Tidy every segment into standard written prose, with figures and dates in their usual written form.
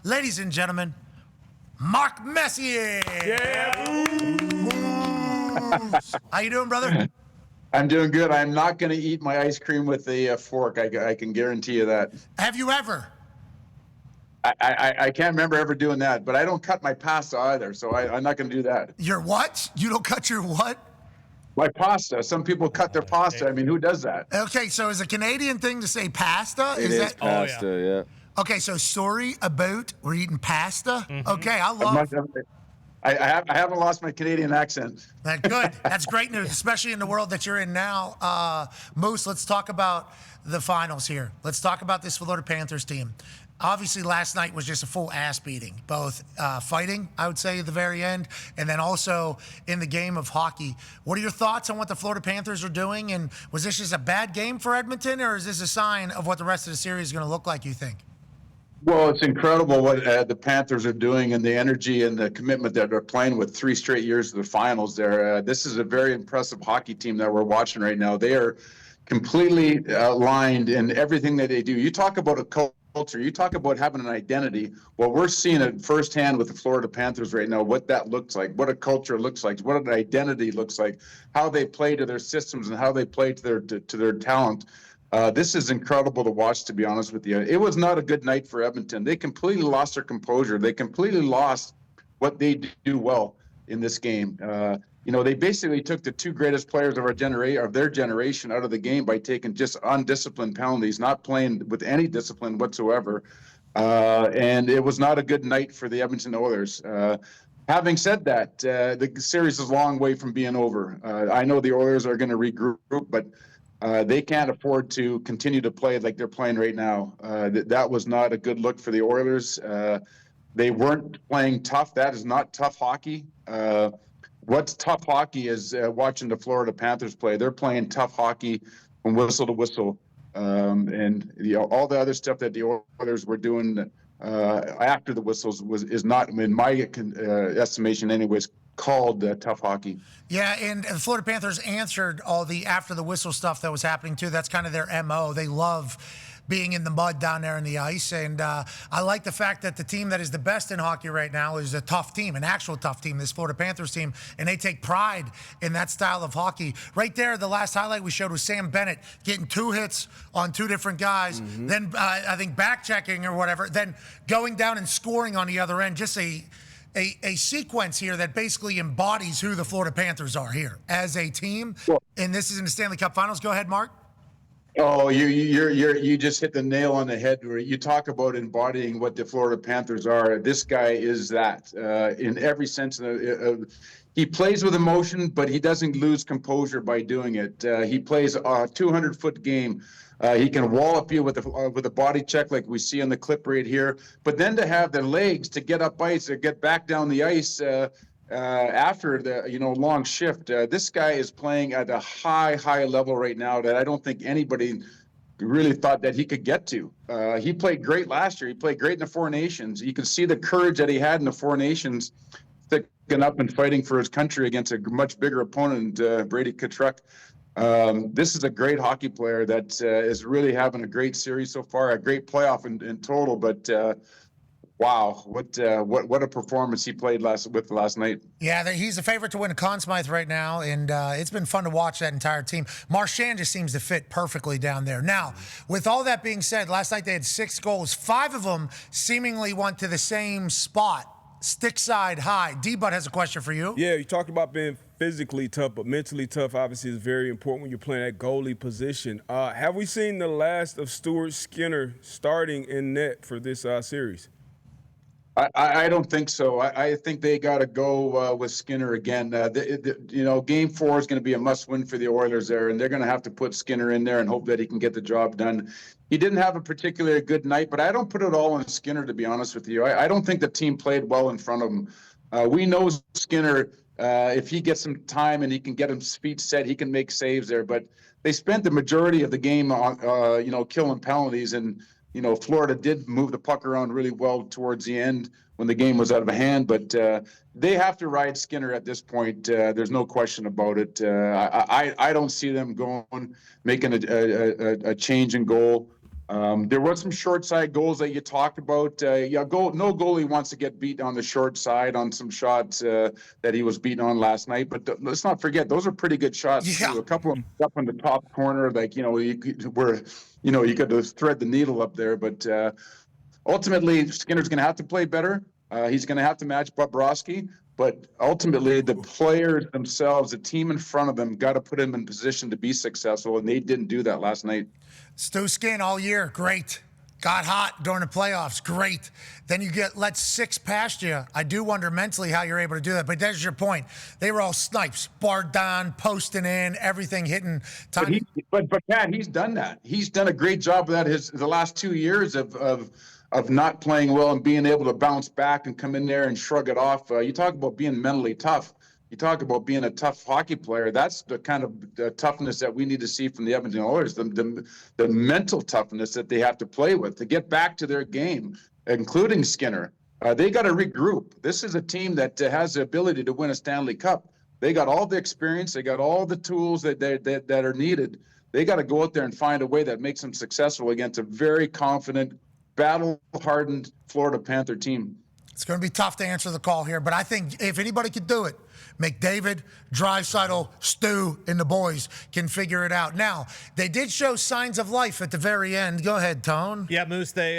Ladies and gentlemen, Mark Messier. Yeah. How you doing, brother? I'm doing good. I'm not going to eat my ice cream with a fork. I can guarantee you that. Have you ever? I can't remember ever doing that, but I don't cut my pasta either, so I'm not going to do that. Your what? You don't cut your what? My pasta. Some people cut their pasta. I mean, who does that? Okay, so is a Canadian thing to say pasta? It is pasta, yeah. Okay, so sorry about we're eating pasta. Okay, I love. I haven't lost my Canadian accent. Good. That's great news, especially in the world that you're in now. Moose, let's talk about the finals here. Let's talk about this Florida Panthers team. Obviously, last night was just a full ass beating, both fighting, I would say, at the very end, and then also in the game of hockey. What are your thoughts on what the Florida Panthers are doing? And was this just a bad game for Edmonton, or is this a sign of what the rest of the series is going to look like, you think? Well, it's incredible what the Panthers are doing and the energy and the commitment that they're playing with 3 straight years to the finals there. This is a very impressive hockey team that we're watching right now. They are completely aligned in everything that they do. You talk about a culture, you talk about having an identity. Well, we're seeing it firsthand with the Florida Panthers right now, what that looks like, what a culture looks like, what an identity looks like, how they play to their systems and how they play to their talent. This is incredible to watch, to be honest with you. It was not a good night for Edmonton. They completely lost their composure. They completely lost what they do well in this game. They basically took the 2 greatest players of their generation out of the game by taking just undisciplined penalties, not playing with any discipline whatsoever. And it was not a good night for the Edmonton Oilers. Having said that, the series is a long way from being over. I know the Oilers are going to regroup, but they can't afford to continue to play like they're playing right now. That was not a good look for the Oilers. They weren't playing tough. That is not tough hockey. What's tough hockey is watching the Florida Panthers play. They're playing tough hockey from whistle to whistle. And all the other stuff that the Oilers were doing after the whistles is not, in my estimation anyways, called tough hockey. Yeah, and the Florida Panthers answered all the after the whistle stuff that was happening too. That's kind of their MO. They love being in the mud down there in the ice. And I like the fact that the team that is the best in hockey right now is a tough team, an actual tough team, this Florida Panthers team. And they take pride in that style of hockey. Right there, the last highlight we showed was Sam Bennett getting 2 hits on 2 different guys. Then I think back-checking or whatever, then going down and scoring on the other end. Just a sequence here that basically embodies who the Florida Panthers are here as a team. And this is in the Stanley Cup Finals. Go ahead, Mark. Oh, you just hit the nail on the head. Where you talk about embodying what the Florida Panthers are. This guy is that in every sense. He plays with emotion, but he doesn't lose composure by doing it. He plays a 200-foot game. He can wallop you with a body check like we see on the clip right here. But then to have the legs to get up ice or get back down the ice after the long shift, this guy is playing at a high level right now that I don't think anybody really thought that he could get to. He played great last year. He played great in the 4 Nations. You can see the courage that he had in the 4 Nations, sticking up and fighting for his country against a much bigger opponent, Brady Tkachuk. This is a great hockey player that is really having a great series so far, a great playoff in total. But wow, what a performance he played last night. Yeah, he's the favorite to win a Conn Smythe right now, and it's been fun to watch that entire team. Marchand just seems to fit perfectly down there. Now, with all that being said, last night they had 6 goals. 5 of them seemingly went to the same spot, stick side high. D-Bud has a question for you. Yeah, you talked about being physically tough, but mentally tough obviously is very important when you're playing that goalie position. Have we seen the last of Stuart Skinner starting in net for this series? I don't think so. I think they got to go with Skinner again. Game 4 is going to be a must-win for the Oilers there, and they're going to have to put Skinner in there and hope that he can get the job done. He didn't have a particularly good night, but I don't put it all on Skinner, to be honest with you. I don't think the team played well in front of him. We know Skinner, if he gets some time and he can get his feet set, he can make saves there. But they spent the majority of the game on, killing penalties, and Florida did move the puck around really well towards the end when the game was out of hand, but they have to ride Skinner at this point. There's no question about it. I don't see them making a change in goal. There were some short side goals that you talked about. No goalie wants to get beat on the short side on some shots that he was beaten on last night. But let's not forget, those are pretty good shots Yeah. too. A couple of up in the top corner, like you could thread the needle up there. But ultimately, Skinner's going to have to play better. He's going to have to match Bobrovsky. But ultimately, the players themselves, the team in front of them, got to put him in position to be successful, and they didn't do that last night. Stu Skin all year, great. Got hot during the playoffs, great. Then you let 6 past you. I do wonder mentally how you're able to do that. But there's your point. They were all snipes, barred down, posting in, everything hitting. But Pat, he's done that. He's done a great job of that. The last 2 years of not playing well and being able to bounce back and come in there and shrug it off. You talk about being mentally tough. You talk about being a tough hockey player. That's the kind of toughness that we need to see from the Edmonton Oilers, the mental toughness that they have to play with to get back to their game, including Skinner. They got to regroup. This is a team that has the ability to win a Stanley Cup. They got all the experience. They got all the tools that are needed. They got to go out there and find a way that makes them successful against a very confident, battle-hardened Florida Panther team. It's going to be tough to answer the call here, but I think if anybody could do it, McDavid, Draisaitl, Stu, and the boys can figure it out. Now, they did show signs of life at the very end. Go ahead, Tone. Yeah, Moose, they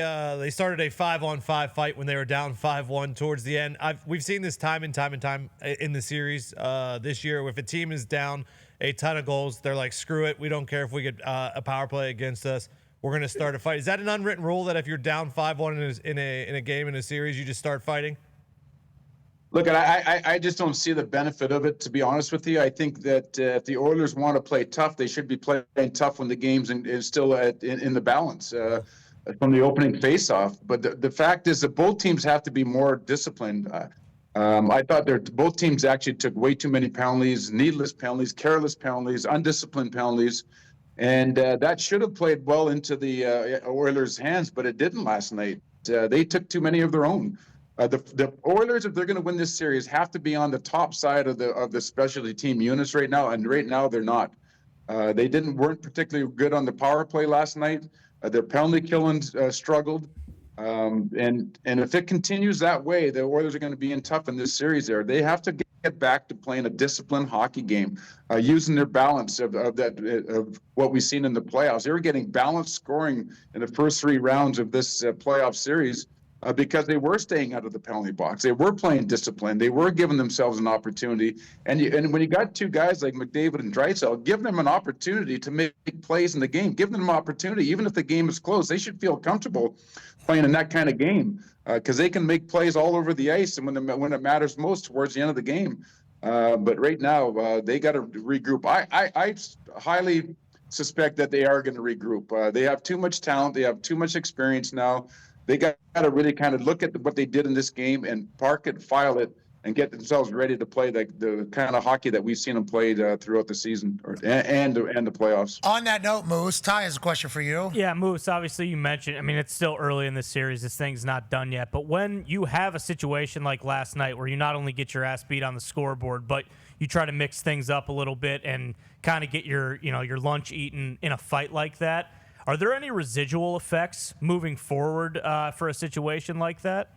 started a 5-on-5 fight when they were down 5-1 towards the end. We've seen this time and time in the series this year. If a team is down a ton of goals, they're like, screw it. We don't care if we get a power play against us. We're going to start a fight. Is that an unwritten rule that if you're down 5-1 in a game, in a series, you just start fighting? Look, I just don't see the benefit of it, to be honest with you. I think that if the Oilers want to play tough, they should be playing tough when the game's still in the balance from the opening faceoff. But the fact is that both teams have to be more disciplined. I thought both teams actually took way too many penalties, needless penalties, careless penalties, undisciplined penalties. And that should have played well into the Oilers' hands, but it didn't last night. They took too many of their own. The Oilers, if they're going to win this series, have to be on the top side of the specialty team units right now, and right now they're not. They weren't particularly good on the power play last night. Their penalty killing struggled, and if it continues that way, the Oilers are going to be in tough in this series. They have to get back to playing a disciplined hockey game, using their balance of what we've seen in the playoffs. They were getting balanced scoring in the first 3 rounds of this playoff series. Because they were staying out of the penalty box. They were playing discipline. They were giving themselves an opportunity. And when you got 2 guys like McDavid and Draisaitl, give them an opportunity to make plays in the game. Give them an opportunity. Even if the game is close, they should feel comfortable playing in that kind of game because they can make plays all over the ice and when it matters most towards the end of the game. But right now, they got to regroup. I highly suspect that they are going to regroup. They have too much talent. They have too much experience now. They got to really kind of look at what they did in this game and park it, file it, and get themselves ready to play the kind of hockey that we've seen them play throughout the season and the playoffs. On that note, Moose, Ty has a question for you. Yeah, Moose, obviously you mentioned, I mean, it's still early in this series. This thing's not done yet. But when you have a situation like last night where you not only get your ass beat on the scoreboard, but you try to mix things up a little bit and kind of get your lunch eaten in a fight like that, are there any residual effects moving forward for a situation like that?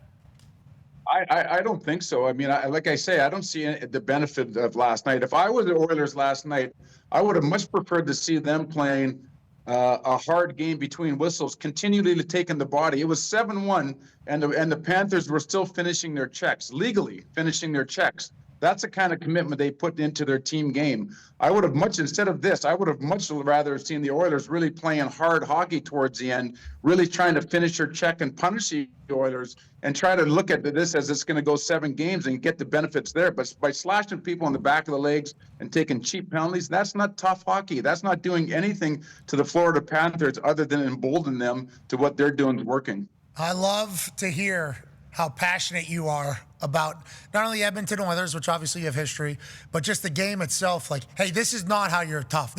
I don't think so. I mean, like I say, I don't see the benefit of last night. If I was the Oilers last night, I would have much preferred to see them playing a hard game between whistles, continually taking the body. It was 7-1, and the Panthers were still finishing their checks, legally finishing their checks. That's the kind of commitment they put into their team game. Instead of this, I would have much rather seen the Oilers really playing hard hockey towards the end, really trying to finish their check and punish the Oilers and try to look at this as it's going to go 7 games and get the benefits there. But by slashing people on the back of the legs and taking cheap penalties, that's not tough hockey. That's not doing anything to the Florida Panthers other than embolden them to what they're doing is working. I love to hear how passionate you are about not only Edmonton Oilers, which obviously you have history, but just the game itself. Like, hey, this is not how you're tough.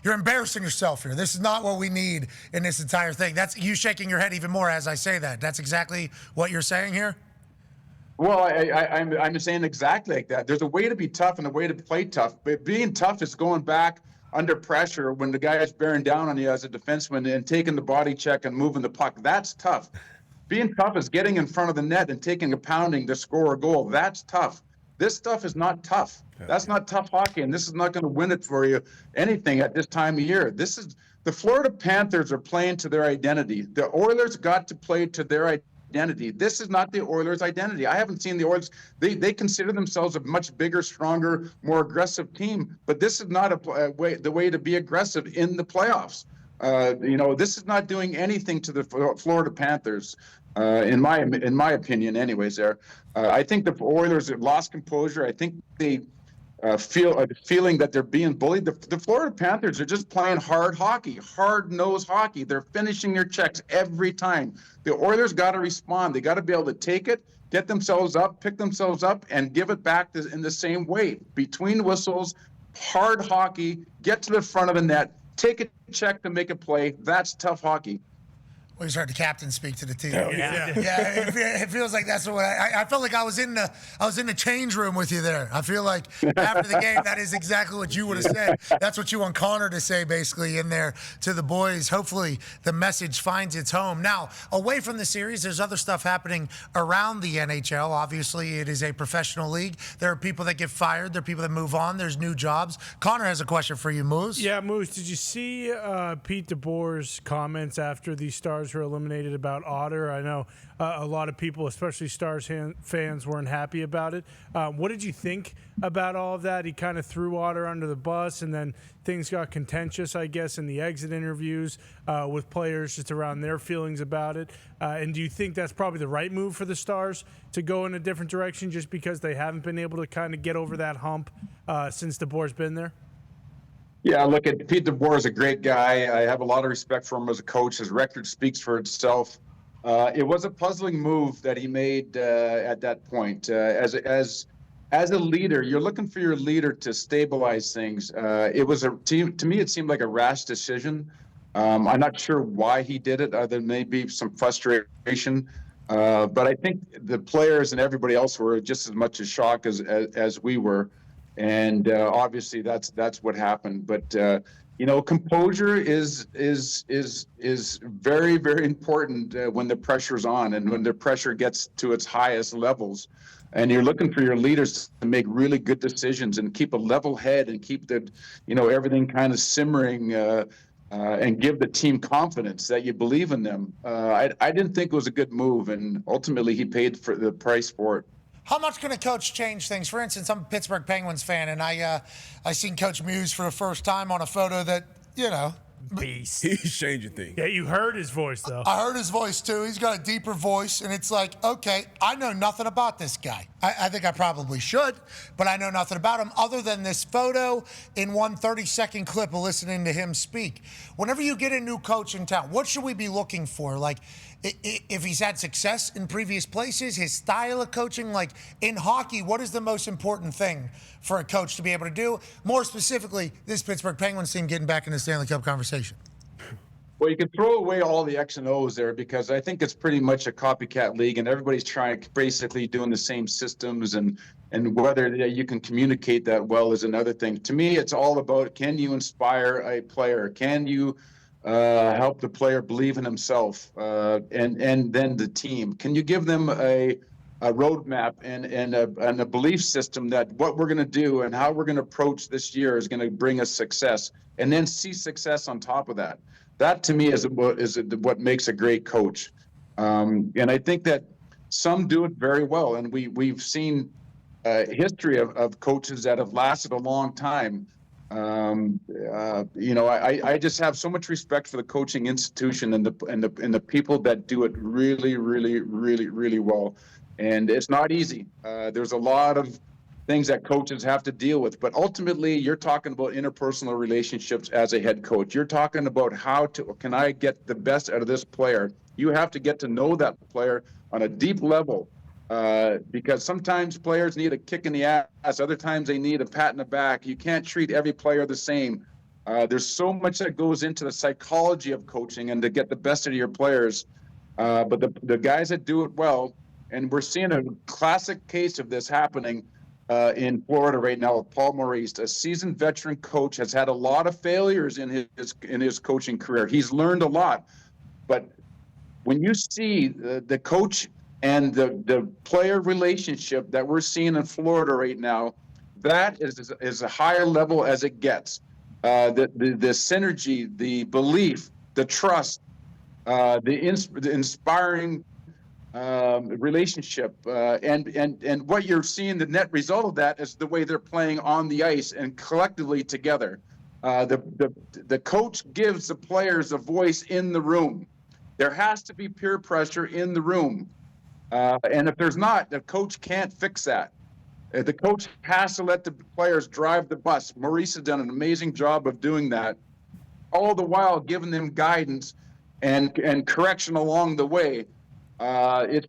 You're embarrassing yourself here. This is not what we need in this entire thing. That's you shaking your head even more as I say that. That's exactly what you're saying here? Well, I'm saying exactly like that. There's a way to be tough and a way to play tough. But being tough is going back under pressure when the guy is bearing down on you as a defenseman and taking the body check and moving the puck. That's tough. Being tough is getting in front of the net and taking a pounding to score a goal. That's tough. This stuff is not tough. That's not tough hockey, and this is not going to win it for you anything at this time of year. This is the Florida Panthers are playing to their identity. The Oilers got to play to their identity. This is not the Oilers' identity. I haven't seen the Oilers. They consider themselves a much bigger, stronger, more aggressive team, but this is not the way to be aggressive in the playoffs. This is not doing anything to the Florida Panthers. In my opinion, anyways. I think the Oilers have lost composure. I think they feel a feeling that they're being bullied. The Florida Panthers are just playing hard hockey, hard-nosed hockey. They're finishing their checks every time. The Oilers got to respond. They got to be able to take it, get themselves up, pick themselves up, and give it back in the same way. Between whistles, hard hockey, get to the front of the net, take a check to make a play. That's tough hockey. We just heard the captain speak to the team. Yeah. It feels like that's what I felt like I was in the change room with you there. I feel like after the game, that is exactly what you would have said. That's what you want Connor to say, basically, in there to the boys. Hopefully, the message finds its home. Now, away from the series, there's other stuff happening around the NHL. Obviously, it is a professional league. There are people that get fired. There are people that move on. There's new jobs. Connor has a question for you, Moose. Yeah, Moose, did you see Pete DeBoer's comments after the Stars were eliminated about Otter? I know a lot of people, especially Stars fans, weren't happy about it. What did you think about all of that? He kind of threw Otter under the bus, and then things got contentious, I guess, in the exit interviews with players just around their feelings about it. And do you think that's probably the right move for the Stars to go in a different direction just because they haven't been able to kind of get over that hump since DeBoer's been there? Yeah, look, Pete DeBoer is a great guy. I have a lot of respect for him as a coach. His record speaks for itself. It was a puzzling move that he made at that point. As a leader, you're looking for your leader to stabilize things. To me, it seemed like a rash decision. I'm not sure why he did it. There may be some frustration. But I think the players and everybody else were just as much as shocked as we were. And obviously that's what happened. But composure is very, very important when the pressure's on and when the pressure gets to its highest levels. And you're looking for your leaders to make really good decisions and keep a level head and keep everything kind of simmering and give the team confidence that you believe in them. I didn't think it was a good move, and ultimately he paid for the price for it. How much can a coach change things? For instance, I'm a Pittsburgh Penguins fan, and I seen Coach Muse for the first time on a photo that, Beast. He's changing things. Yeah, you heard his voice, though. I heard his voice, too. He's got a deeper voice, and it's like, okay, I know nothing about this guy. I think I probably should, but I know nothing about him other than this photo in one 30-second clip of listening to him speak. Whenever you get a new coach in town, what should we be looking for? Like, if he's had success in previous places, his style of coaching, like in hockey, what is the most important thing for a coach to be able to do? More specifically, this Pittsburgh Penguins team getting back in the Stanley Cup conversation. Well, you can throw away all the X and O's there because I think it's pretty much a copycat league and everybody's basically doing the same systems and whether you can communicate that well is another thing. To me, it's all about, can you inspire a player? Can you help the player believe in himself and then the team? Can you give them a roadmap and a belief system that what we're going to do and how we're going to approach this year is going to bring us success, and then see success on top of that? That to me is what makes a great coach. And I think that some do it very well. And we've seen history of coaches that have lasted a long time. I just have so much respect for the coaching institution and the people that do it really, really, really, really well. And it's not easy. There's a lot of things that coaches have to deal with, but ultimately you're talking about interpersonal relationships as a head coach. You're talking about can I get the best out of this player? You have to get to know that player on a deep level. Because sometimes players need a kick in the ass, other times they need a pat in the back. You can't treat every player the same. There's so much that goes into the psychology of coaching and to get the best out of your players. But the guys that do it well, and we're seeing a classic case of this happening in Florida right now with Paul Maurice, a seasoned veteran coach, has had a lot of failures in his coaching career. He's learned a lot, but when you see the coach and the player relationship that we're seeing in Florida right now, that is a higher level as it gets. The synergy, the belief, the trust, the inspiring relationship, and what you're seeing, the net result of that is the way they're playing on the ice and collectively together. The coach gives the players a voice in the room. There has to be peer pressure in the room, and if there's not, the coach can't fix that. The coach has to let the players drive the bus. Maurice has done an amazing job of doing that, all the while giving them guidance and correction along the way. That's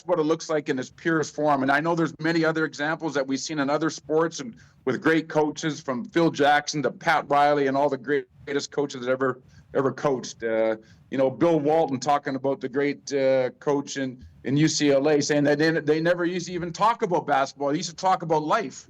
what it looks like in its purest form. And I know there's many other examples that we've seen in other sports and with great coaches, from Phil Jackson to Pat Riley and all the greatest coaches that ever coached. Bill Walton talking about the great coach in UCLA, saying that they never used to even talk about basketball. They used to talk about life.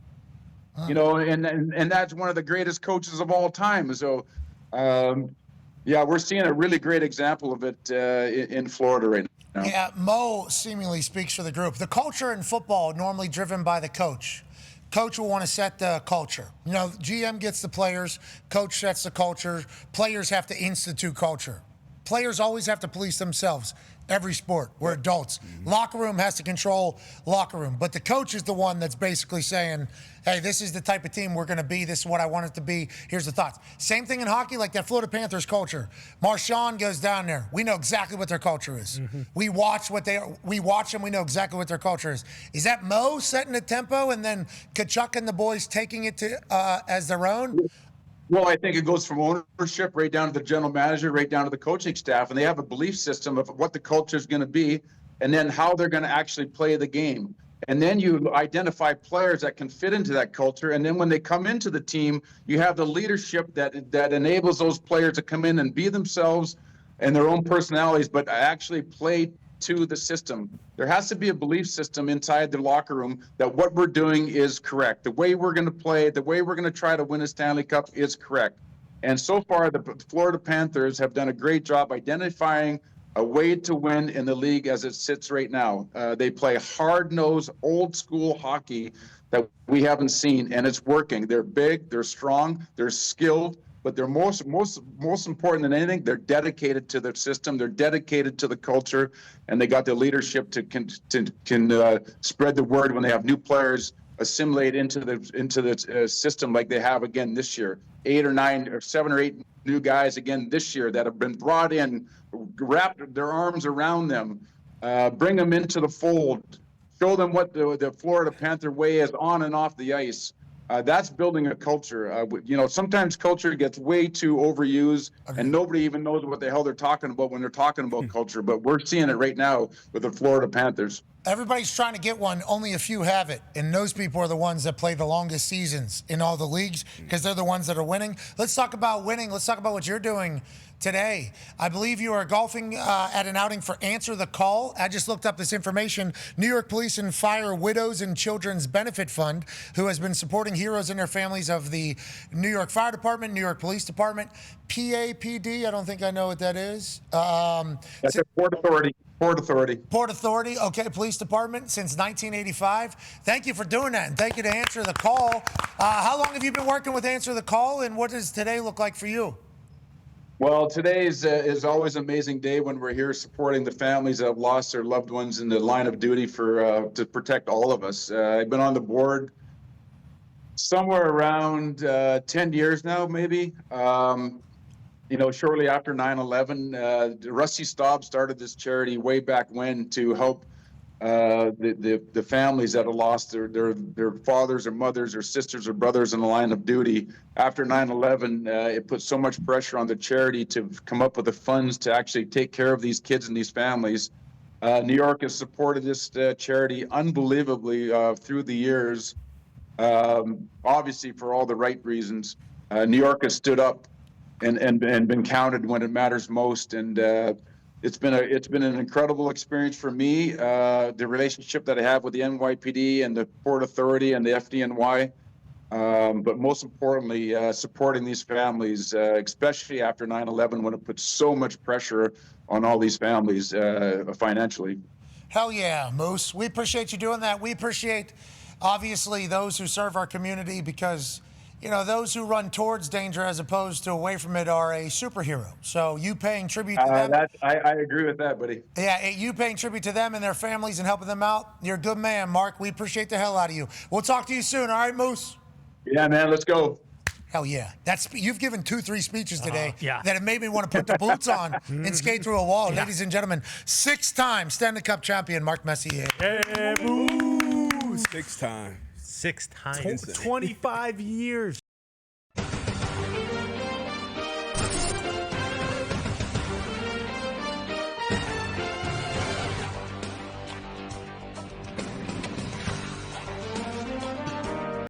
And that's one of the greatest coaches of all time. So, we're seeing a really great example of it in Florida right now. Yeah, Mo seemingly speaks for the group. The culture in football normally driven by the coach. Coach will want to set the culture. GM gets the players, coach sets the culture. Players have to institute culture. Players always have to police themselves. Every sport, we're adults. Locker room has to control locker room. But the coach is the one that's basically saying, hey, this is the type of team we're going to be. This is what I want it to be. Here's the thoughts. Same thing in hockey, like that Florida Panthers culture. Marchand goes down there. We know exactly what their culture is. We watch them. We know exactly what their culture is. Is that Mo setting the tempo and then Kachuk and the boys taking it to as their own? Well, I think it goes from ownership right down to the general manager, right down to the coaching staff, and they have a belief system of what the culture is going to be, and then how they're going to actually play the game. And then you identify players that can fit into that culture, and then when they come into the team, you have the leadership that enables those players to come in and be themselves and their own personalities, but actually play to the system. There has to be a belief system inside the locker room that what we're doing is correct. The way we're going to play, the way we're going to try to win a Stanley Cup is correct. And so far, the Florida Panthers have done a great job identifying a way to win in the league as it sits right now. They play hard-nosed, old-school hockey that we haven't seen, and it's working. They're big, they're strong, they're skilled, but they're most important than anything, they're dedicated to their system, they're dedicated to the culture, and they got the leadership to spread the word when they have new players assimilate into the system like they have again this year. 8 or 9 or 7 or 8 new guys again this year that have been brought in, wrapped their arms around them, bring them into the fold, show them what the Florida Panther way is on and off the ice. That's building a culture. Sometimes culture gets way too overused, and nobody even knows what the hell they're talking about when they're talking about culture. But we're seeing it right now with the Florida Panthers. Everybody's trying to get one. Only a few have it. And those people are the ones that play the longest seasons in all the leagues because they're the ones that are winning. Let's talk about winning. Let's talk about what you're doing today. I believe you are golfing at an outing for Answer the Call. I just looked up this information. New York Police and Fire Widows and Children's Benefit Fund, who has been supporting heroes and their families of the New York Fire Department, New York Police Department, PAPD. I don't think I know what that is. That's a Port Authority. Port Authority. Port Authority, okay, Police Department since 1985. Thank you for doing that, and thank you to Answer the Call. How long have you been working with Answer the Call, and what does today look like for you? Well, today is always an amazing day when we're here supporting the families that have lost their loved ones in the line of duty to protect all of us. I've been on the board somewhere around 10 years now, maybe. Shortly after 9/11, Rusty Staub started this charity way back when to help the families that have lost their fathers or mothers or sisters or brothers in the line of duty. After 9/11, it put so much pressure on the charity to come up with the funds to actually take care of these kids and these families. New York has supported this charity unbelievably through the years, obviously for all the right reasons. New York has stood up and been counted when it matters most. And It's been an incredible experience for me. The relationship that I have with the NYPD and the Port Authority and the FDNY, but most importantly, supporting these families, especially after 9/11, when it puts so much pressure on all these families financially. Hell yeah, Moose. We appreciate you doing that. We appreciate, obviously, those who serve our community because, you know, those who run towards danger as opposed to away from it are a superhero. So you paying tribute to them. I agree with that, buddy. Yeah, you paying tribute to them and their families and helping them out. You're a good man, Mark. We appreciate the hell out of you. We'll talk to you soon. All right, Moose? Yeah, man, let's go. Hell yeah. You've given 2-3 speeches today yeah. that have made me want to put the boots on and skate through a wall. Yeah. Ladies and gentlemen, 6-time Stanley Cup champion Mark Messier. Hey, 6 times. 6 times. 25 years.